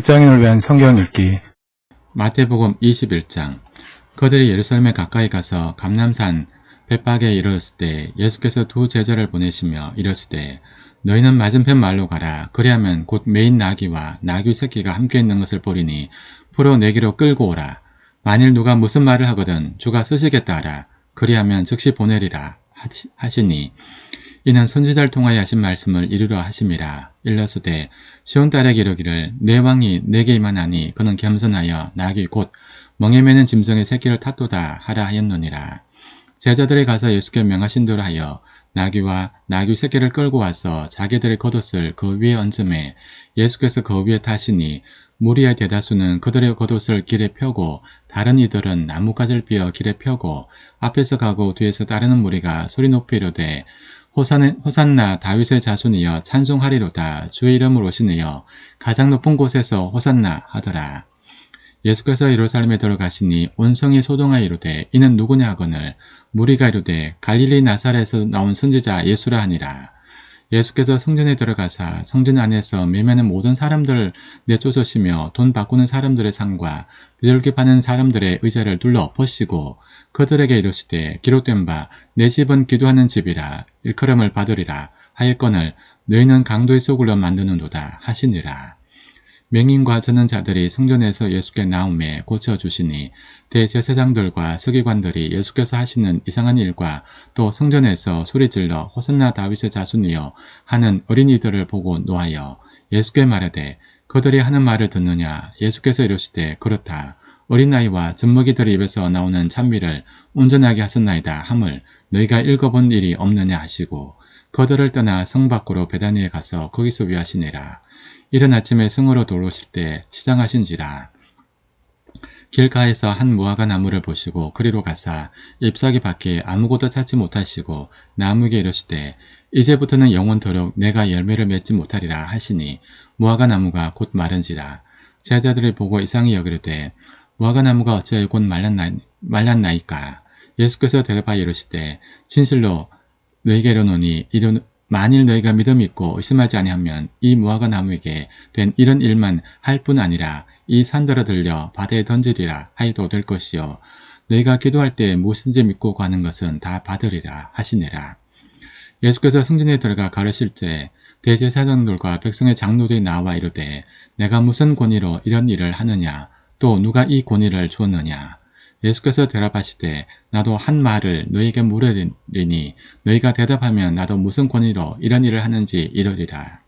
직장인을 위한 성경 읽기. 마태복음 21장. 그들이 예루살렘에 가까이 가서 감람산 벳박에 이르렀을 때 예수께서 두 제자를 보내시며 이르시되 너희는 맞은편 말로 가라. 그리하면 곧 매인 나귀와 나귀 새끼가 함께 있는 것을 보리니 포로 내기로 끌고 오라. 만일 누가 무슨 말을 하거든 주가 쓰시겠다 하라. 그리하면 즉시 보내리라 하시니 이는 선지자를 통하여 하신 말씀을 이루려 하심이라. 일러스되 시온 딸에게 이르기를 내 왕이 내게 임하나니 그는 겸손하여 나귀 곧 멍에 매는 짐승의 새끼를 탔도다 하라 하였느니라. 제자들이 가서 예수께 명하신 대로 하여 나귀와 나귀 새끼를 끌고 와서 자기들의 겉옷을 그 위에 얹음에 예수께서 그 위에 타시니 무리의 대다수는 그들의 겉옷을 길에 펴고 다른 이들은 나뭇가지를 삐어 길에 펴고 앞에서 가고 뒤에서 따르는 무리가 소리 높이 이르되 호산나 다윗의 자손이여 찬송하리로다. 주의 이름으로 오시느여 가장 높은 곳에서 호산나 하더라. 예수께서 예루살렘에 들어가시니 온 성이 소동하여 이르되 이는 누구냐 하거늘 무리가 이르되 갈릴리 나사렛에서 나온 선지자 예수라 하니라. 예수께서 성전에 들어가사 성전 안에서 매매는 모든 사람들을 내쫓으시며 돈 바꾸는 사람들의 상과 비둘기 파는 사람들의 의자를 둘러 엎으시고 그들에게 이르시되 기록된 바 내 집은 기도하는 집이라 일컬음을 받으리라 하였거늘 너희는 강도의 소굴로 만드는도다 하시니라. 맹인과 저는 자들이 성전에서 예수께 나오매 고쳐주시니 대제사장들과 서기관들이 예수께서 하시는 이상한 일과 또 성전에서 소리질러 호산나 다윗의 자손이여 하는 어린이들을 보고 노하여 예수께 말하되 그들이 하는 말을 듣느냐. 예수께서 이르시되 그렇다. 어린아이와 젖먹이들의 입에서 나오는 찬미를 온전하게 하셨나이다 함을 너희가 읽어본 일이 없느냐 하시고 그들을 떠나 성 밖으로 베다니에 가서 거기서 위하시니라. 이른 아침에 성으로 돌아오실 때 시장하신지라. 길가에서 한 무화과 나무를 보시고 그리로 가사 잎사귀 밖에 아무것도 찾지 못하시고 나무에게 이르시되 이제부터는 영원토록 내가 열매를 맺지 못하리라 하시니 무화과 나무가 곧 마른지라. 제자들이 보고 이상히 여기르되 무화과 나무가 어찌하여 곧 말랐나이까. 예수께서 대답하여 이르시되 진실로 너희에게 이르노니 만일 너희가 믿음이 있고 의심하지 아니하면 이 무화과 나무에게 된 이런 일만 할 뿐 아니라 이 산들어 들려 바다에 던지리라 하여도 될 것이요 너희가 기도할 때 무엇인지 믿고 구하는 것은 다 받으리라 하시니라. 예수께서 성전에 들어가 가르칠 때 대제사장들과 백성의 장로들이 나와 이르되 내가 무슨 권위로 이런 일을 하느냐. 또 누가 이 권위를 주었느냐. 예수께서 대답하시되 나도 한 말을 너희에게 물으리니 너희가 대답하면 나도 무슨 권위로 이런 일을 하는지 이르리라.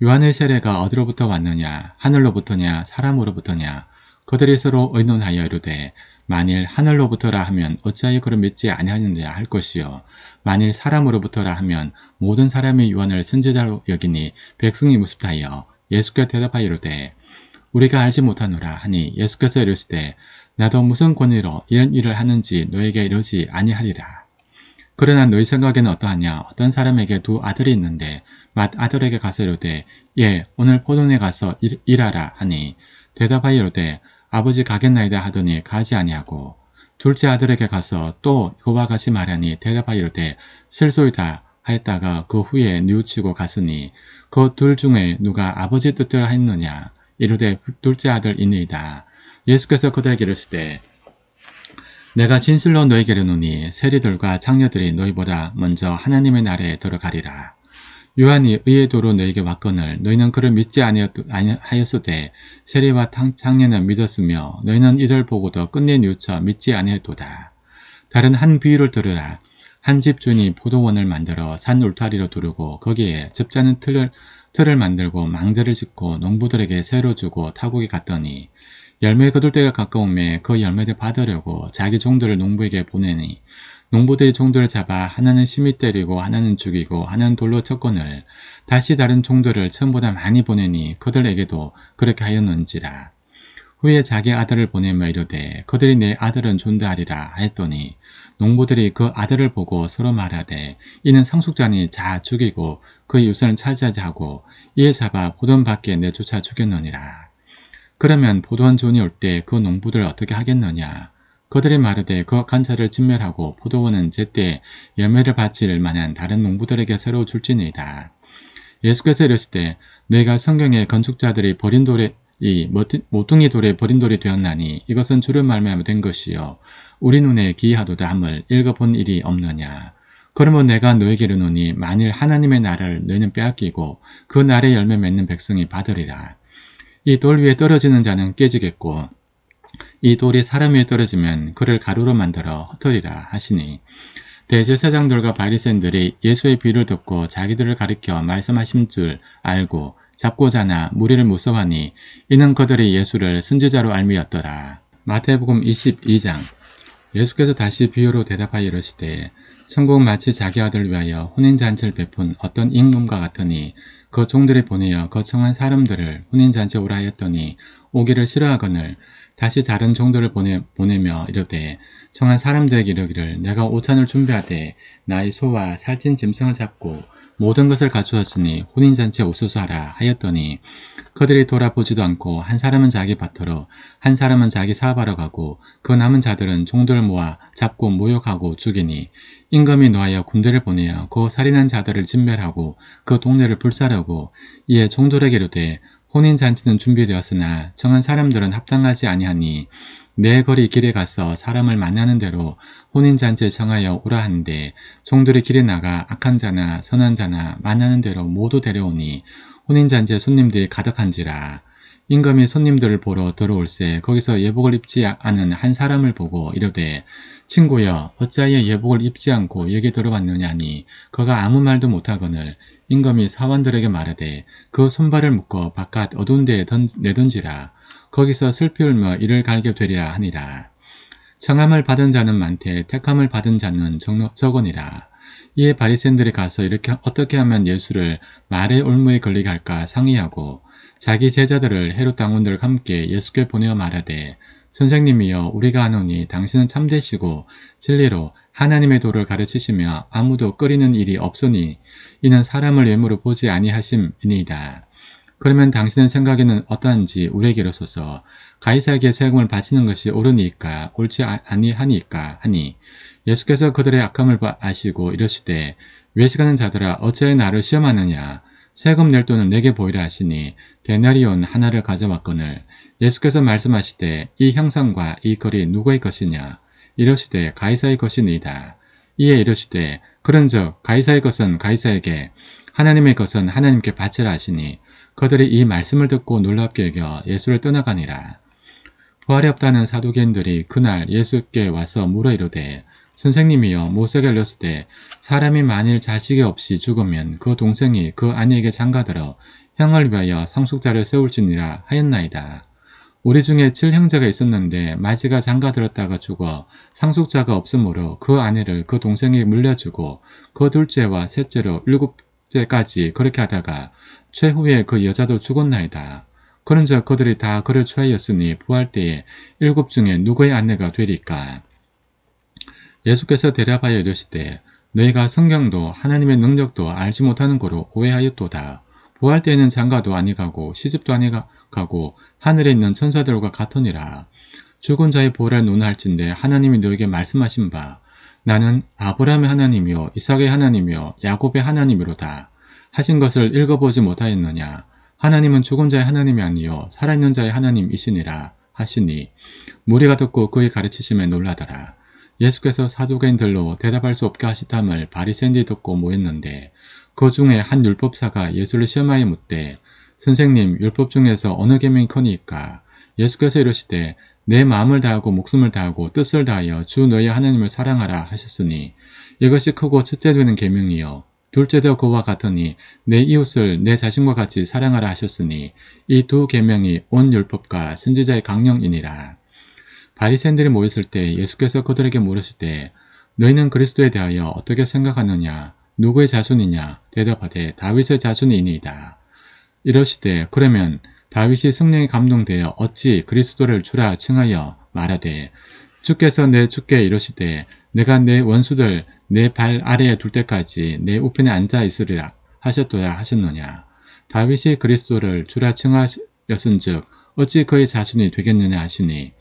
요한의 세례가 어디로부터 왔느냐. 하늘로부터냐 사람으로부터냐. 그들이 서로 의논하여 이르되 만일 하늘로부터라 하면 어찌하여 그를 믿지 아니하느냐 할 것이요 만일 사람으로부터라 하면 모든 사람이 요한을 선지자로 여기니 백성이 무섭다하여 예수께 대답하여 이르되 우리가 알지 못하노라 하니 예수께서 이르시되 나도 무슨 권위로 이런 일을 하는지 너에게 이르지 아니하리라. 그러나 너희 생각에는 어떠하냐. 어떤 사람에게 두 아들이 있는데 맏아들에게 가서 이르되 예 오늘 포도원에 가서 일하라 하니 대답하여 이르되 아버지 가겠나이다 하더니 가지 아니하고 둘째 아들에게 가서 또 그와 같이 말하니 대답하여 이르되 실소이다 하였다가 그 후에 뉘우치고 갔으니 그 둘 중에 누가 아버지 뜻대로 하였느냐. 이르되 둘째 아들이니이다. 예수께서 그들에게 이르시되 내가 진실로 너희에게 이르노니 세리들과 장녀들이 너희보다 먼저 하나님의 나라에 들어가리라. 요한이 의의 도로 너희에게 왔거늘 너희는 그를 믿지 아니하였으되 세리와 장녀는 믿었으며 너희는 이를 보고도 끝내 뉘우쳐 믿지 아니하였도다. 다른 한 비유를 들으라. 한 집 주인이 포도원을 만들어 산 울타리로 두르고 거기에 즙자는 틀을 만들고 망대를 짓고 농부들에게 새로 주고 타국에 갔더니 열매 거둘 때가 가까움에 그 열매를 받으려고 자기 종들을 농부에게 보내니 농부들이 종들을 잡아 하나는 심히 때리고 하나는 죽이고 하나는 돌로 쳤거늘 다시 다른 종들을 처음보다 많이 보내니 그들에게도 그렇게 하였는지라. 후에 자기 아들을 보내며 이르되 그들이 내 아들은 존대하리라 하였더니 농부들이 그 아들을 보고 서로 말하되 이는 상속자니 자 죽이고 그의 유산을 차지하자 하고 이에 잡아 포도원 밖에 내쫓아 죽였느니라. 그러면 포도원 주인이 올 때 그 농부들을 어떻게 하겠느냐. 그들이 말하되 그 간사를 진멸하고 포도원은 제때 열매를 바칠 만한 다른 농부들에게 새로 줄지니이다. 예수께서 이르시되 너희가 성경에 건축자들이 버린 돌에 이 모퉁이 돌에 버린 돌이 되었나니 이것은 주를 말미암아 된 것이요 우리 눈에 기이하도다 함을 읽어본 일이 없느냐. 그러면 내가 너에게 이르노니 만일 하나님의 나라를 너희는 빼앗기고 그 날에 열매 맺는 백성이 받으리라. 이 돌 위에 떨어지는 자는 깨지겠고 이 돌이 사람 위에 떨어지면 그를 가루로 만들어 흩으리라 하시니 대제사장들과 바리새인들이 예수의 비유를 듣고 자기들을 가리켜 말씀하신 줄 알고 잡고자 하나 무리를 무서워하니 이는 그들이 예수를 선지자로 알미였더라. 마태복음 22장 예수께서 다시 비유로 대답하여 이르시되 천국은 마치 자기 아들을 위하여 혼인잔치를 베푼 어떤 임금과 같으니 그 종들이 보내어 거청한 사람들을 혼인잔치에 오라 하였더니 오기를 싫어하거늘 다시 다른 종들을 보내며 이르되 청한 사람들에게 이르기를 내가 오찬을 준비하되 나의 소와 살찐 짐승을 잡고 모든 것을 갖추었으니 혼인잔치에 오소서 하라 하였더니 그들이 돌아보지도 않고 한 사람은 자기 밭으로 한 사람은 자기 사업하러 가고 그 남은 자들은 종들을 모아 잡고 모욕하고 죽이니 임금이 노하여 군대를 보내어 그 살인한 자들을 진멸하고 그 동네를 불사르고 이에 종들에게 이르되 혼인잔치는 준비되었으나 정한 사람들은 합당하지 아니하니 내 거리 길에 가서 사람을 만나는 대로 혼인잔치에 정하여 오라 하는데 종들이 길에 나가 악한 자나 선한 자나 만나는 대로 모두 데려오니 혼인잔치에 손님들이 가득한지라. 임금이 손님들을 보러 들어올새 거기서 예복을 입지 않은 한 사람을 보고 이르되 친구여 어찌하여 예복을 입지 않고 여기 들어왔느냐니 그가 아무 말도 못하거늘 임금이 사원들에게 말하되 그 손발을 묶어 바깥 어두운 데에 내던지라. 거기서 슬피 울며 이를 갈게 되리라 하니라. 청함을 받은 자는 많되 택함을 받은 자는 적으니라. 이에 바리새인들이 가서 이렇게 어떻게 하면 예수를 말의 올무에 걸리게 할까 상의하고 자기 제자들을 헤롯 당원들과 함께 예수께 보내어 말하되 선생님이여 우리가 아노니 당신은 참되시고 진리로 하나님의 도를 가르치시며 아무도 끓이는 일이 없으니 이는 사람을 외모로 보지 아니하심이니이다. 그러면 당신의 생각에는 어떠한지 우리에게 이르소서. 가이사에게 세금을 바치는 것이 옳으니까 옳지 아니하니까 하니 예수께서 그들의 악함을 아시고 이르시되 외식하는 자들아 어찌하여 나를 시험하느냐. 세금 낼 돈을 내게 보이라 하시니 데나리온 하나를 가져왔거늘 예수께서 말씀하시되 이 형상과 이 글이 누구의 것이냐. 이르시되 가이사의 것이니이다. 이에 이르시되 그런즉 가이사의 것은 가이사에게 하나님의 것은 하나님께 바치라 하시니 그들이 이 말씀을 듣고 놀랍게 여겨 예수를 떠나가니라. 부활이 없다는 사두개인들이 그날 예수께 와서 물어 이르되 선생님이여 모세가 일렀으되 사람이 만일 자식이 없이 죽으면 그 동생이 그 아내에게 장가들어 형을 위하여 상속자를 세울지니라 하였나이다. 우리 중에 7형제가 있었는데 마지가 장가들었다가 죽어 상속자가 없으므로 그 아내를 그 동생에게 물려주고 그 둘째와 셋째로 7째까지 그렇게 하다가 최후에 그 여자도 죽었나이다. 그런즉 그들이 다 그를 취하였으니 부활 때에 7 중에 누구의 아내가 되리까? 예수께서 대답하여 이르시되 너희가 성경도 하나님의 능력도 알지 못하는 거로 오해하였도다. 부활 때에는 장가도 아니가고 시집도 아니가고 하늘에 있는 천사들과 같으니라. 죽은 자의 부활을 논할진대 하나님이 너에게 말씀하신 바 나는 아브라함의 하나님이요 이삭의 하나님이요 야곱의 하나님이로다 하신 것을 읽어보지 못하였느냐. 하나님은 죽은 자의 하나님이 아니요 살아있는 자의 하나님이시니라 하시니 무리가 듣고 그의 가르치심에 놀라더라. 예수께서 사두개인들로 대답할 수 없게 하시담을 바리새인들이 듣고 모였는데 그 중에 한 율법사가 예수를 시험하여 묻되 선생님 율법 중에서 어느 계명이 크니까? 예수께서 이르시되 내 마음을 다하고 목숨을 다하고 뜻을 다하여 주 너희 하나님을 사랑하라 하셨으니 이것이 크고 첫째 되는 계명이요 둘째도 그와 같으니 내 이웃을 내 자신과 같이 사랑하라 하셨으니 이 두 계명이 온 율법과 선지자의 강령이니라. 바리새인들이 모였을 때 예수께서 그들에게 물으시되 너희는 그리스도에 대하여 어떻게 생각하느냐. 누구의 자손이냐. 대답하되 다윗의 자손이니이다. 이러시되 그러면 다윗이 성령에 감동되어 어찌 그리스도를 주라 칭하여 말하되 주께서 내 주께 이르시되 내가 내 원수들 내 발 아래에 둘 때까지 내 우편에 앉아 있으리라 하셨도다 하셨느냐. 다윗이 그리스도를 주라 칭하였은즉 어찌 그의 자손이 되겠느냐 하시니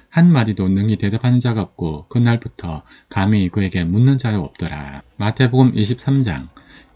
한 마디도 능히 대답하는 자가 없고 그날부터 감히 그에게 묻는 자가 없더라. 마태복음 23장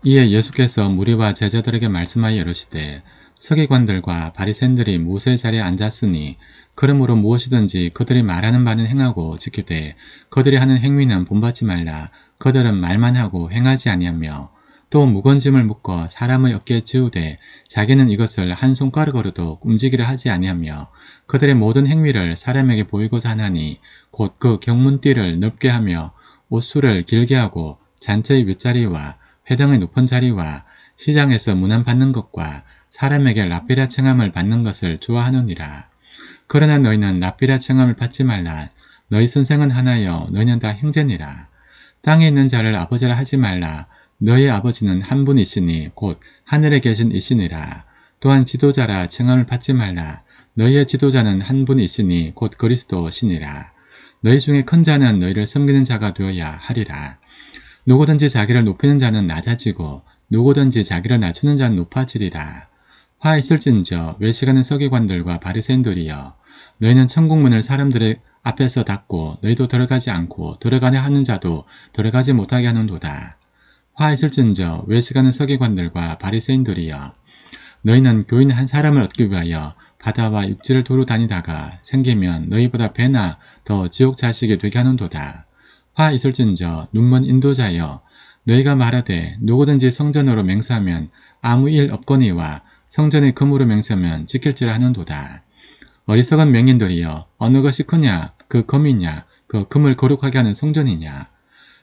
이에 예수께서 무리와 제자들에게 말씀하여 이르시되 서기관들과 바리새인들이 모세의 자리에 앉았으니 그러므로 무엇이든지 그들이 말하는 바는 행하고 지키되 그들이 하는 행위는 본받지 말라. 그들은 말만 하고 행하지 아니하며 또 무거운 짐을 묶어 사람의 어깨에 지우되 자기는 이것을 한 손가락으로도 움직이려 하지 아니하며 그들의 모든 행위를 사람에게 보이고자 하나니 곧 그 경문띠를 넓게 하며 옷수를 길게 하고 잔처의 윗자리와 회당의 높은 자리와 시장에서 문안 받는 것과 사람에게 랍비라 칭함을 받는 것을 좋아하느니라. 그러나 너희는 랍비라 칭함을 받지 말라. 너희 선생은 하나여 너희는 다 형제니라. 땅에 있는 자를 아버지라 하지 말라. 너희 아버지는 한 분이시니 곧 하늘에 계신 이시니라. 또한 지도자라 칭함을 받지 말라. 너희의 지도자는 한 분이시니 곧 그리스도시니라. 너희 중에 큰 자는 너희를 섬기는 자가 되어야 하리라. 누구든지 자기를 높이는 자는 낮아지고 누구든지 자기를 낮추는 자는 높아지리라. 화 있을진저 외식하는 서기관들과 바리새인들이여 너희는 천국문을 사람들의 앞에서 닫고 너희도 들어가지 않고 들어가려 하는 자도 들어가지 못하게 하는도다. 화 있을진저 외식하는 서기관들과 바리새인들이여 너희는 교인 한 사람을 얻기 위하여 바다와 육지를 도로 다니다가 생기면 너희보다 배나 더 지옥 자식이 되게 하는도다. 화 있을진저 눈먼 인도자여 너희가 말하되 누구든지 성전으로 맹세하면 아무 일 없거니와 성전의 금으로 맹세하면 지킬지라 하는도다. 어리석은 맹인들이여 어느 것이 크냐 그 금이냐 그 금을 거룩하게 하는 성전이냐.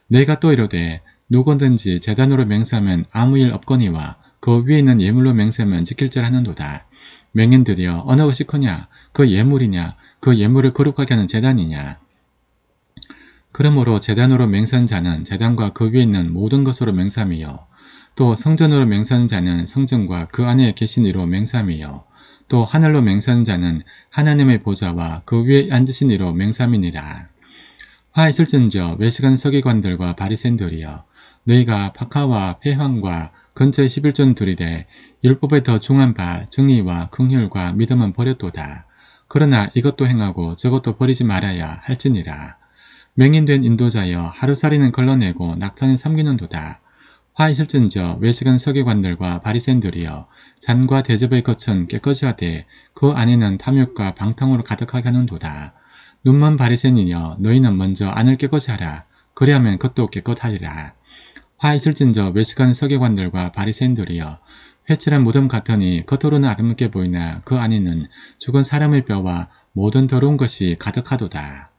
너희가 또 이르되 누구든지 제단으로 맹세하면 아무 일 없거니와 그 위에 있는 예물로 맹세하면 지킬지라 하는도다. 맹인들이여 어느 것이 크냐 그 예물이냐 그 예물을 거룩하게 하는 제단이냐. 그러므로 제단으로 맹세한 자는 제단과 그 위에 있는 모든 것으로 맹세함이요 또 성전으로 맹세하는 자는 성전과 그 안에 계신 이로 맹세함이요 또 하늘로 맹세하는 자는 하나님의 보좌와 그 위에 앉으신 이로 맹세함이니라. 화 있을진저 외식한 서기관들과 바리새인들이여 너희가 박하와 폐황과 근처의 11전 들이되 율법에 더 중한 바 정의와 긍휼과 믿음은 버렸도다. 그러나 이것도 행하고 저것도 버리지 말아야 할지니라. 맹인된 인도자여 하루살이는 걸러내고 낙타는 삼기는도다. 화 있을진저 외식한 서기관들과 바리새인들이여 잔과 대접의 겉은 깨끗이 하되 그 안에는 탐욕과 방탕으로 가득하게 하는도다. 눈먼 바리새인이여 너희는 먼저 안을 깨끗이 하라. 그리하면 겉도 깨끗하리라. 화 있을진저 외식한 서기관들과 바리새인들이여 회칠한 무덤 같으니 겉으로는 아름답게 보이나 그 안에는 죽은 사람의 뼈와 모든 더러운 것이 가득하도다.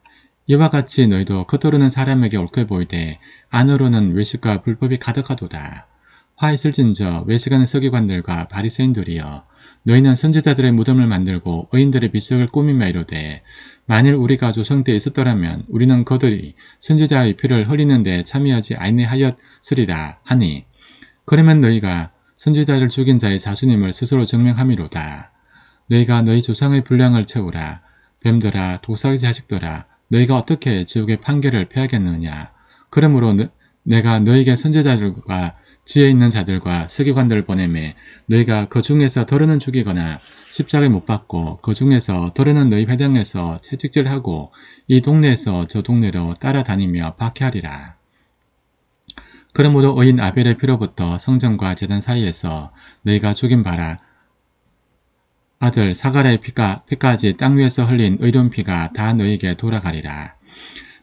이와 같이 너희도 겉으로는 사람에게 옳게 보이되 안으로는 외식과 불법이 가득하도다. 화 있을진저 외식하는 서기관들과 바리새인들이여 너희는 선지자들의 무덤을 만들고 의인들의 비석을 꾸미며 이르되 만일 우리가 조상 때 있었더라면 우리는 그들이 선지자의 피를 흘리는 데 참여하지 아니하였으리라 하니 그러면 너희가 선지자를 죽인 자의 자수님을 스스로 증명함이로다. 너희가 너희 조상의 분량을 채우라. 뱀들아 독사의 자식들아 너희가 어떻게 지옥의 판결을 피하겠느냐. 그러므로 내가 너희에게 선지자들과 지혜 있는 자들과 서기관들을 보내매 너희가 그 중에서 더러는 죽이거나 십자가에 못 박고 그 중에서 더러는 너희 회당에서 채찍질하고 이 동네에서 저 동네로 따라다니며 박해하리라. 그러므로 의인 아벨의 피로부터 성전과 제단 사이에서 너희가 죽인 바라 아들 사가랴의 피까지 땅 위에서 흘린 의로운 피가 다 너희에게 돌아가리라.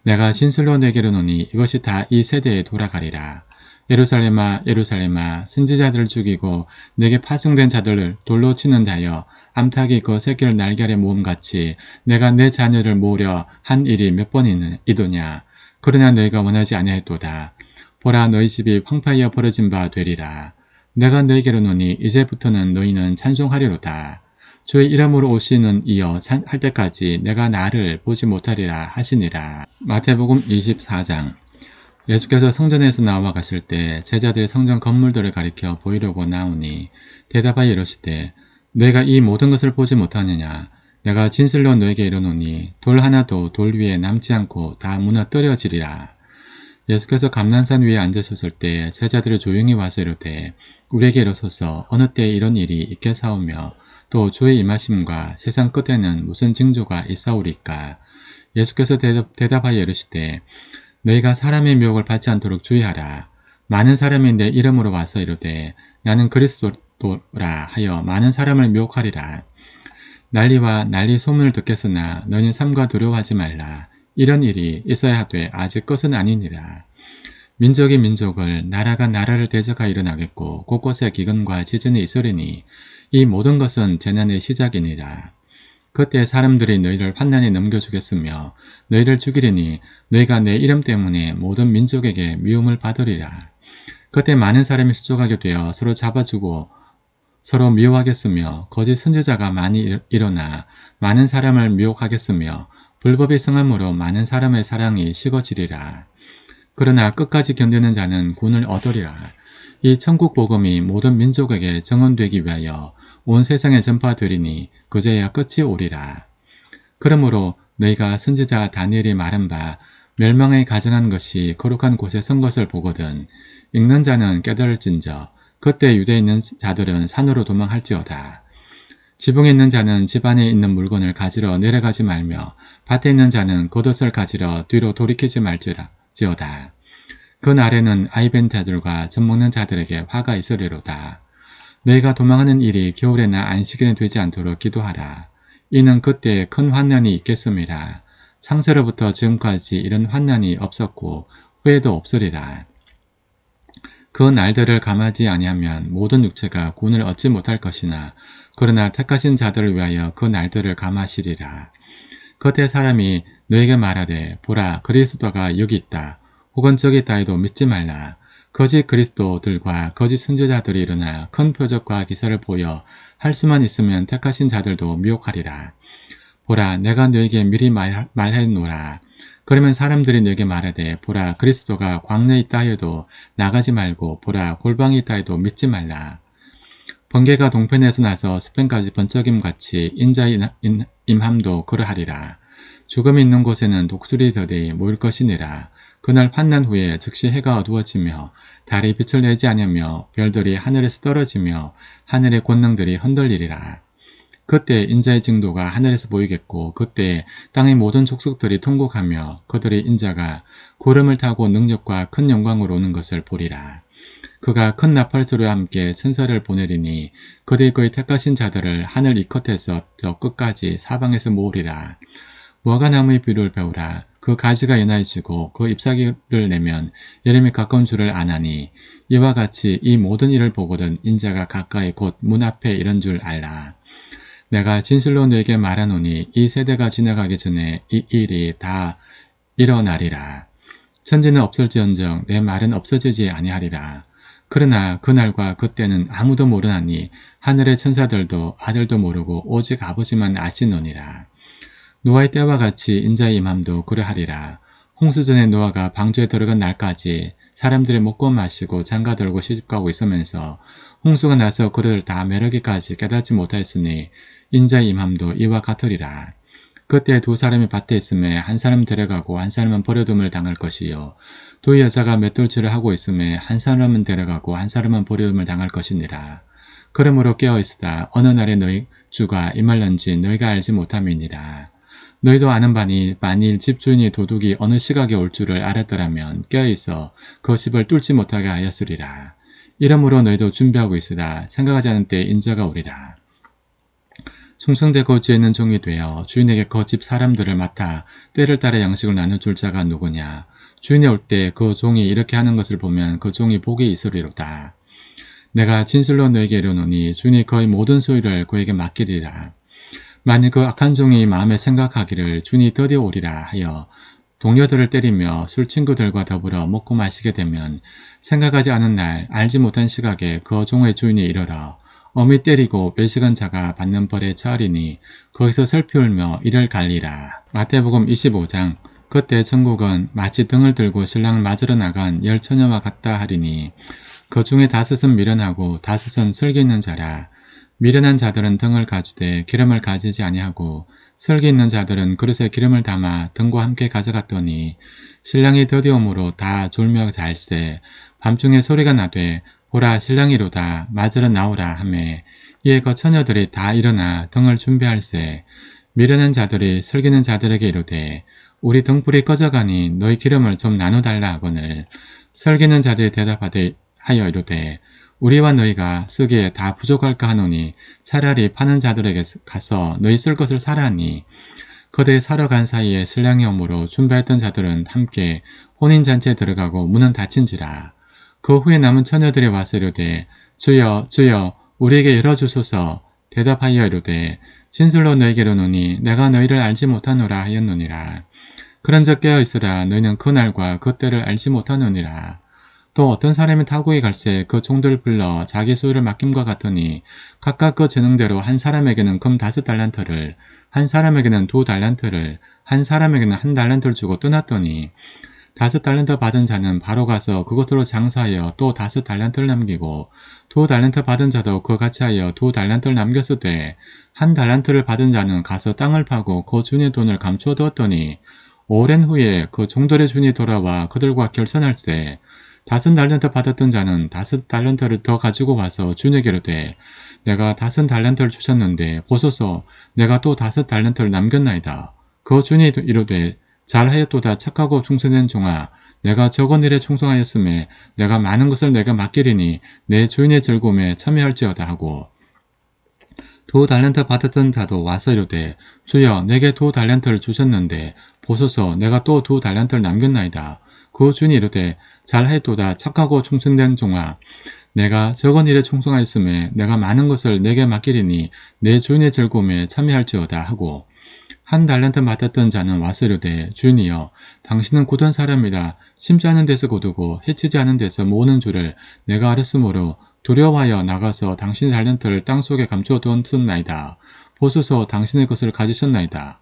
내가 진실로 내게 이르노니 이것이 다 이 세대에 돌아가리라. 예루살렘아 예루살렘아 선지자들을 죽이고 내게 파송된 자들을 돌로 치는 자여 암탉이 그 새끼를 날개 아래 모음같이 내가 내 자녀를 모으려 한 일이 몇 번이더냐. 그러나 너희가 원하지 아니하였도다. 보라 너희 집이 황폐하여 버려진 바 되리라. 내가 너희에게 이르노니 이제부터는 너희는 찬송하리로다. 주의 이름으로 오시는 이여 할 때까지 내가 나를 보지 못하리라 하시니라. 마태복음 24장. 예수께서 성전에서 나와 가실 때 제자들이 성전 건물들을 가리켜 보이려고 나오니 대답하여 이르시되 너희가 이 모든 것을 보지 못하느냐. 내가 진실로 너희에게 이르노니 돌 하나도 돌 위에 남지 않고 다 무너뜨려지리라. 예수께서 감람산 위에 앉으셨을 때 제자들이 조용히 와서 이르되 우리에게 이르소서 어느 때에 이런 일이 있겠사오며 또 주의 임하심과 세상 끝에는 무슨 징조가 있사오리까. 예수께서 대답하여 이르시되 너희가 사람의 미혹을 받지 않도록 주의하라. 많은 사람이 내 이름으로 와서 이르되 나는 그리스도라 미혹도라 하여 많은 사람을 미혹하리라. 난리와 난리 소문을 듣겠으나 너희는 삼가 두려워하지 말라. 이런 일이 있어야 하되 아직 끝은 아니니라. 민족이 민족을 나라가 나라를 대적하여 일어나겠고 곳곳에 기근과 지진이 있으리니 이 모든 것은 재난의 시작이니라. 그때 사람들이 너희를 환난에 넘겨주겠으며 너희를 죽이리니 너희가 내 이름 때문에 모든 민족에게 미움을 받으리라. 그때 많은 사람이 수족하게 되어 서로 잡아주고 서로 미워하겠으며 거짓 선지자가 많이 일어나 많은 사람을 미혹하겠으며 불법이 성함으로 많은 사람의 사랑이 식어지리라. 그러나 끝까지 견디는 자는 구원을 얻으리라. 이 천국 복음이 모든 민족에게 증언되기 위하여 온 세상에 전파되리니 그제야 끝이 오리라. 그러므로 너희가 선지자 다니엘이 말한 바 멸망에 가증한 것이 거룩한 곳에 선 것을 보거든 읽는 자는 깨달을진저 그때 유대에 있는 자들은 산으로 도망할지어다. 지붕에 있는 자는 집 안에 있는 물건을 가지러 내려가지 말며 밭에 있는 자는 겉옷을 가지러 뒤로 돌이키지 말지어다. 그 날에는 아이벤 자들과 젖먹는 자들에게 화가 있으리로다. 너희가 도망하는 일이 겨울에나 안식일에 되지 않도록 기도하라. 이는 그때 큰 환난이 있겠음이라. 창세로부터 지금까지 이런 환난이 없었고 후에도 없으리라. 그 날들을 감하지 아니하면 모든 육체가 구원을 얻지 못할 것이나 그러나 택하신 자들을 위하여 그 날들을 감하시리라. 그때 사람이 너에게 말하되 보라 그리스도가 여기 있다. 혹은 저기 있다 해도 믿지 말라. 거짓 그리스도들과 거짓 선지자들이 일어나 큰 표적과 기사를 보여 할 수만 있으면 택하신 자들도 미혹하리라. 보라 내가 너에게 미리 말했노라. 그러면 사람들이 너에게 말하되 보라 그리스도가 광야에 있다 해도 나가지 말고 보라 골방에 있다 해도 믿지 말라. 번개가 동편에서 나서 스펜까지 번쩍임같이 인자의 임함도 그러하리라. 죽음이 있는 곳에는 독수리 더디 모일 것이니라. 그날 환난 후에 즉시 해가 어두워지며 달이 빛을 내지 않으며 별들이 하늘에서 떨어지며 하늘의 권능들이 흔들리리라. 그때 인자의 징도가 하늘에서 보이겠고 그때 땅의 모든 족속들이 통곡하며 그들의 인자가 구름을 타고 능력과 큰 영광으로 오는 것을 보리라. 그가 큰 나팔소리와 함께 천사를 보내리니 그들이 그의 택하신 자들을 하늘 이 끝에서 저 끝까지 사방에서 모으리라. 무화과 나무의 비를 배우라. 그 가지가 연하여지고 그 잎사귀를 내면 여름이 가까운 줄을 아나니 이와 같이 이 모든 일을 보거든 인자가 가까이 곧 문 앞에 이런 줄 알라. 내가 진실로 너에게 말하노니 이 세대가 지나가기 전에 이 일이 다 일어나리라. 천지는 없을지언정 내 말은 없어지지 아니하리라. 그러나 그날과 그때는 아무도 모르나니 하늘의 천사들도 아들도 모르고 오직 아버지만 아시느니라. 노아의 때와 같이 인자의 임함도 그러하리라. 홍수전에 노아가 방주에 들어간 날까지 사람들이 먹고 마시고 장가들고 시집가고 있으면서 홍수가 나서 그를 다 매르기까지 깨닫지 못하였으니 인자의 임함도 이와 같으리라. 그때 두 사람이 밭에 있음에 한 사람은 데려가고 한 사람은 버려둠을 당할 것이요 두 여자가 맷돌질을 하고 있음에 한 사람은 데려가고 한 사람은 버려둠을 당할 것이니라. 그러므로 깨어있으다. 어느 날에 너희 주가 임할런지 너희가 알지 못함이니라. 너희도 아는 바니 만일 집주인이 도둑이 어느 시각에 올 줄을 알았더라면 깨어있어 그 집을 뚫지 못하게 하였으리라. 이러므로 너희도 준비하고 있으라. 생각하지 않은 때에 인자가 오리라. 충성되고 죄 있는 종이 되어 주인에게 그 집 사람들을 맡아 때를 따라 양식을 나눠줄 자가 누구냐. 주인이 올 때 그 종이 이렇게 하는 것을 보면 그 종이 복이 있으리로다. 내가 진실로 너에게 이르노니 주인이 그의 모든 소유를 그에게 맡기리라. 만일 그 악한 종이 마음에 생각하기를 주인이 드디어 오리라 하여 동료들을 때리며 술 친구들과 더불어 먹고 마시게 되면 생각하지 않은 날 알지 못한 시각에 그 종의 주인이 이르러 어미 때리고 외식한 자가 받는 벌에 처하리니 거기서 슬피 울며 이를 갈리라. 마태복음 25장. 그때 천국은 마치 등을 들고 신랑을 맞으러 나간 열 처녀와 같다 하리니 그 중에 다섯은 미련하고 다섯은 슬기 있는 자라. 미련한 자들은 등을 가지되 기름을 가지지 아니하고 슬기 있는 자들은 그릇에 기름을 담아 등과 함께 가져갔더니 신랑이 드디어 오므로 다 졸며 잘세. 밤중에 소리가 나되 보라 신랑이로다 맞으러 나오라 하매 이에 그 처녀들이 다 일어나 등을 준비할세. 미련한 자들이 슬기는 자들에게 이르되 우리 등불이 꺼져가니 너희 기름을 좀 나눠달라 하거늘 슬기는 자들이 대답하되 하여 이르되 우리와 너희가 쓰기에 다 부족할까 하노니 차라리 파는 자들에게 가서 너희 쓸 것을 사라 하니 그들이 사러 간 사이에 신랑이 오므로 준비했던 자들은 함께 혼인잔치에 들어가고 문은 닫힌지라. 그 후에 남은 처녀들이 와서 이르되 주여 주여 우리에게 열어주소서. 대답하여 이르되 진술로 너희에게 이르노니 내가 너희를 알지 못하노라 하였느니라. 그런즉 깨어있으라. 너희는 그 날과 그 때를 알지 못하느니라. 또 어떤 사람이 타국에 갈새 그 종들을 불러 자기 소유를 맡김과 같으니 각각 그 재능대로 한 사람에게는 금 5달란트를, 한 사람에게는 2달란트를, 한 사람에게는 1달란트를 주고 떠났더니 5달란트 받은 자는 바로 가서 그것으로 장사하여 또 5달란트를 남기고 2달란트 받은 자도 그같이 하여 2달란트를 남겼으되 1달란트를 받은 자는 가서 땅을 파고 그 주인의 돈을 감추어두었더니 오랜 후에 그 종들의 주인이 돌아와 그들과 결산할세 5달란트 받았던 자는 5달란트를 더 가지고 와서 주인에게 이르되 내가 5달란트를 주셨는데 보소서 내가 또 5달란트를 남겼나이다. 그 주인이 이르되 잘하였도다 착하고 충성된 종아 내가 적은 일에 충성하였음에 내가 많은 것을 내가 맡기리니 내 주인의 즐거움에 참여할지어다 하고 2달란트 받았던 자도 와서 이르되 주여 내게 2달란트를 주셨는데 보소서 내가 또 2달란트를 남겼나이다. 그 주인이 이르되 잘하였도다 착하고 충성된 종아 내가 적은 일에 충성하였음에 내가 많은 것을 내게 맡기리니 내 주인의 즐거움에 참여할지어다 하고 1달란트 받았던 자는 와서 이르되 주인이여 당신은 굳은 사람이라 심지 않은 데서 거두고 해치지 않은 데서 모으는 줄을 내가 알았으므로 두려워하여 나가서 당신의 달란트를 땅속에 감추어 두었나이다. 보소서 당신의 것을 가지셨나이다.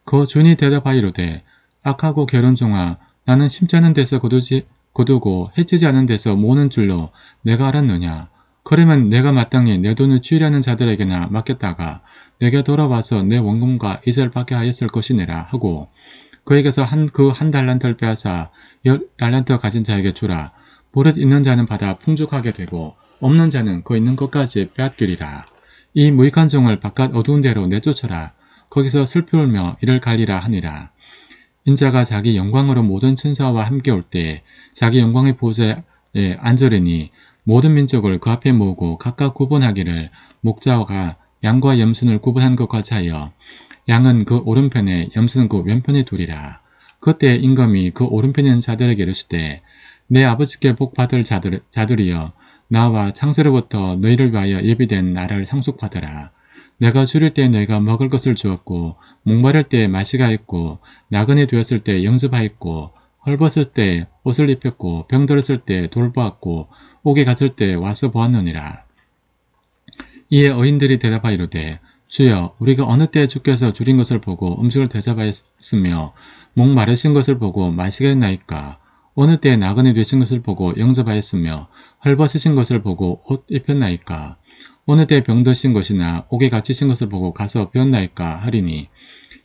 그 주인이 대답하여 이르되 악하고 게으른 종아 나는 심지 않은 데서 거두고 해치지 않은 데서 모으는 줄로 내가 알았느냐. 그러면 내가 마땅히 내 돈을 취하려는 자들에게나 맡겼다가 내게 돌아와서 내 원금과 이자를 받게 하였을 것이니라 하고 그에게서 그 한 달란트를 빼앗아 10달란트 가진 자에게 주라. 버릇 있는 자는 받아 풍족하게 되고 없는 자는 그 있는 것까지 빼앗기리라. 이 무익한 종을 바깥 어두운 데로 내쫓아라. 거기서 슬피 울며 이를 갈리라 하니라. 인자가 자기 영광으로 모든 천사와 함께 올 때 자기 영광의 보좌에 앉으리니 모든 민족을 그 앞에 모으고 각각 구분하기를 목자가 양과 염소를 구분한 것 같이 하여 양은 그 오른편에 염소는 그 왼편에 두리라. 그때 임금이 그 오른편에 있는 자들에게 이르시되 내 아버지께 복받을 자들이여 나와 창세로부터 너희를 위하여 예비된 나라를 상속받으라. 내가 줄일 때 너희가 먹을 것을 주었고 목마를 때 마시게 하였고 나그네 되었을 때 영접하였고 헐벗을 때 옷을 입혔고 병들었을 때 돌보았고 옥에 갇을 때 와서 보았느니라. 이에 어인들이 대답하여 이르되 주여 우리가 어느 때에 주께서 줄인 것을 보고 음식을 대접하였으며 목마르신 것을 보고 마시게 했나이까. 어느 때에 나그네 되신 것을 보고 영접하였으며 헐벗으신 것을 보고 옷 입혔나이까. 어느 때 병드신 것이나 옥에 갇히신 것을 보고 가서 배웠나이까 하리니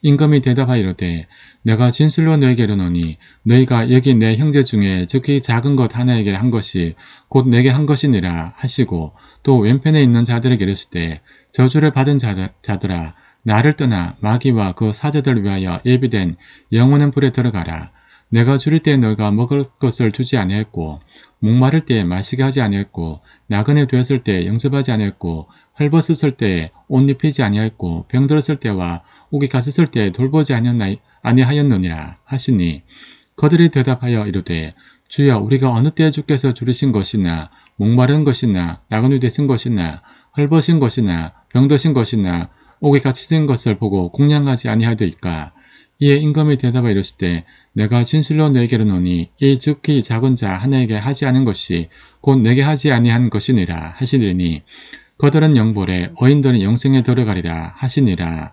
임금이 대답하여 이르되 내가 진실로 너에게 이르노니 너희가 여기 내 형제 중에 즉히 작은 것 하나에게 한 것이 곧 내게 한 것이니라 하시고 또 왼편에 있는 자들에게 이르시되 저주를 받은 자들아 나를 떠나 마귀와 그 사자들을 위하여 예비된 영원한 불에 들어가라. 내가 줄일 때 너희가 먹을 것을 주지 아니했고 목마를 때 마시게 하지 아니했고 나그네 되었을 때 영접하지 아니했고 헐벗었을 때 옷 입히지 아니하였고 병들었을 때와 옥에 갇혔을 때 돌보지 아니하였느니라 하시니 그들이 대답하여 이르되 주여 우리가 어느 때에 주께서 줄이신 것이나 목마른 것이나 나그네 되신 것이나 헐벗은 것이나 병드신 것이나 옥에 갇히신 것을 보고 공양하지 아니하였더이까. 이에 임금이 대답하여 이르시되 내가 진실로 너에게 이르노니 이 즉히 작은 자 하나에게 하지 않은 것이 곧 내게 하지 아니한 것이니라 하시리니 그들은 영벌에 어인들은 영생에 들어가리라 하시니라.